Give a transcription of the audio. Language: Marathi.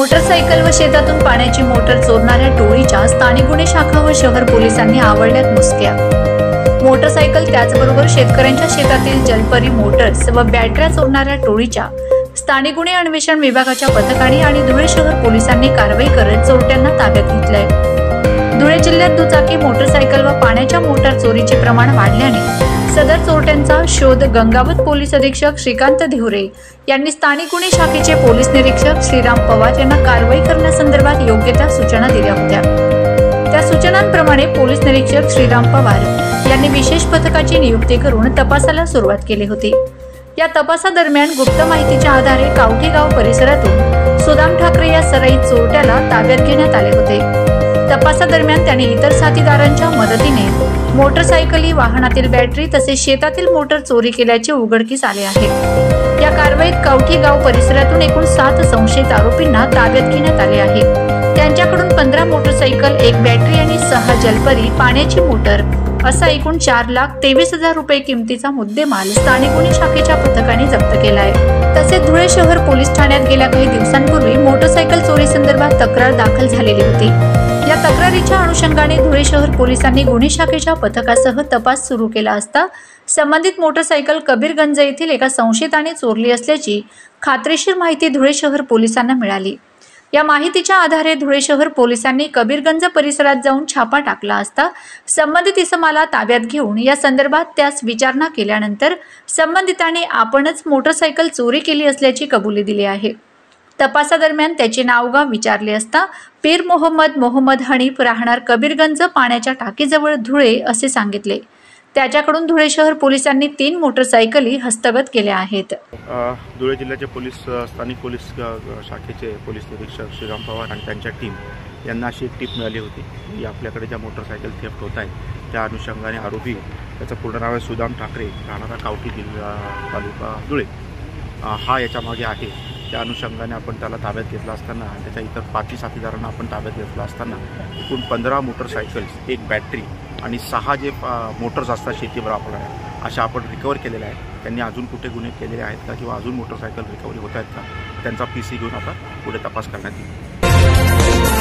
मोटरसायकल व शेतातून पाण्याची मोटर चोरणाऱ्या टोळीच्या स्थानिक गुन्हे शाखा व शहर पोलिसांनी आवडल्यात मुसक्या। मोटरसायकल त्याचबरोबर शेतकऱ्यांच्या शेतातील जलपरी मोटर्स व बॅटऱ्या चोरणाऱ्या टोळीच्या स्थानिक गुन्हे अन्वेषण विभागाच्या पथकाने आणि धुळे शहर पोलिसांनी कारवाई करत चोरट्यांना ताब्यात घेतलंय। धुळे जिल्ह्यात दुचाकी मोटरसायकल व पाण्याच्या मोटार चोरीचे प्रमाण वाढल्याने सदर चोरट्यांचा शोध गंगावत पोलीस अधीक्षक श्रीकांत धिवरे यांनी स्थानिक गुन्हे शाखेचे पोलीस निरीक्षक श्रीराम पवार यांना कारवाई करण्यासंदर्भात योग्य त्या सूचना दिल्या होत्या। त्या सूचनांप्रमाणे पोलीस निरीक्षक श्रीराम पवार यांनी विशेष पथकाची नियुक्ती करून तपासाला सुरुवात केली होती। या तपासादरम्यान गुप्त माहितीच्या आधारे कावठी गाव परिसरातून सुदाम ठाकरे या सराईत चोरट्याला ताब्यात घेण्यात आले होते। तपासादरम्यान त्याने इतर साथीदारांच्या मदतीने मोटरसायकली, वाहनातील बॅटरी तसेच शेतातील मोटर चोरी केल्याचे उघडकीस आले आहे। या कारवाईत कावठी गाव परिसरातून एकूण 7 संशयित आरोपींना ताब्यात घेण्यात आले आहे। त्यांच्याकडून 15 मोटरसायकल, 1 बॅटरी आणि 6 जलपरी पाण्याची मोटर असा एकूण 4,23,000 रुपये किमतीचा मुद्देमाल स्थानिक गुन्हे शाखेच्या पथकाने जप्त केला आहे। तसेच धुळे शहर पोलीस ठाण्यात गेल्या काही दिवसांपूर्वी मोटरसायकल चोरी संदर्भात तक्रार दाखल झालेली होती। या तक्रारीच्या अनुषंगाने धुळे शहर पोलिसांनी गुन्हे शाखेच्या पथकासह तपास सुरू केला असता संबंधित मोटरसायकल कबीरगंज येथील एका संशयिताने चोरली असल्याची खात्रीशीर माहिती धुळे शहर पोलिसांना मिळाली। या माहितीच्या आधारे धुळे शहर पोलिसांनी कबीरगंज परिसरात जाऊन छापा टाकला असता संबंधित इसमाला ताब्यात घेऊन या संदर्भात त्यास विचारणा केल्यानंतर संबंधिताने आपणच मोटरसायकल चोरी केली असल्याची कबुली दिली आहे। तपासादरम्यान त्याचे नावगाव विचारले असता पीर मोहम्मद हनीफ राहणार कबीरगंज पाण्याच्या टाकीजवळ धुळे असे सांगितले। त्याच्याकडून धुळे शहर पोलिसांनी 3 मोटरसायकली हस्तगत केल्या आहेत। धुळे जिल्ह्याचे पोलीस स्थानिक पोलीस शाखेचे पोलीस निरीक्षक श्रीराम पवार आणि त्यांच्या टीम यांना अशी एक टीप मिळाली होती की आपल्याकडे ज्या मोटरसायकल थेफ्ट होत आहेत त्या अनुषंगाने आरोपी, त्याचं पूर्ण नाव आहे सुदाम ठाकरे, राहणारा कावठी जिल्हा तालुका धुळे, हा याच्या मागे आहे। त्या अनुषंगाने आपण त्याला ताब्यात घेतला असताना त्याच्या इतर 5 साथीदारांना आपण ताब्यात घेतला असताना एकूण 15 मोटरसायकल्स, 1 बॅटरी आणि 6 जे मोटर्स असतात शेतीवर वापरणाऱ्या अशा आपण रिकवर केलेल्या आहेत। त्यांनी अजून कुठे गुन्हे केलेले आहेत का किंवा अजून मोटरसायकल रिकव्हरी होत आहेत का, त्यांचा PC घेऊन आता पुढे तपास करण्यात येईल।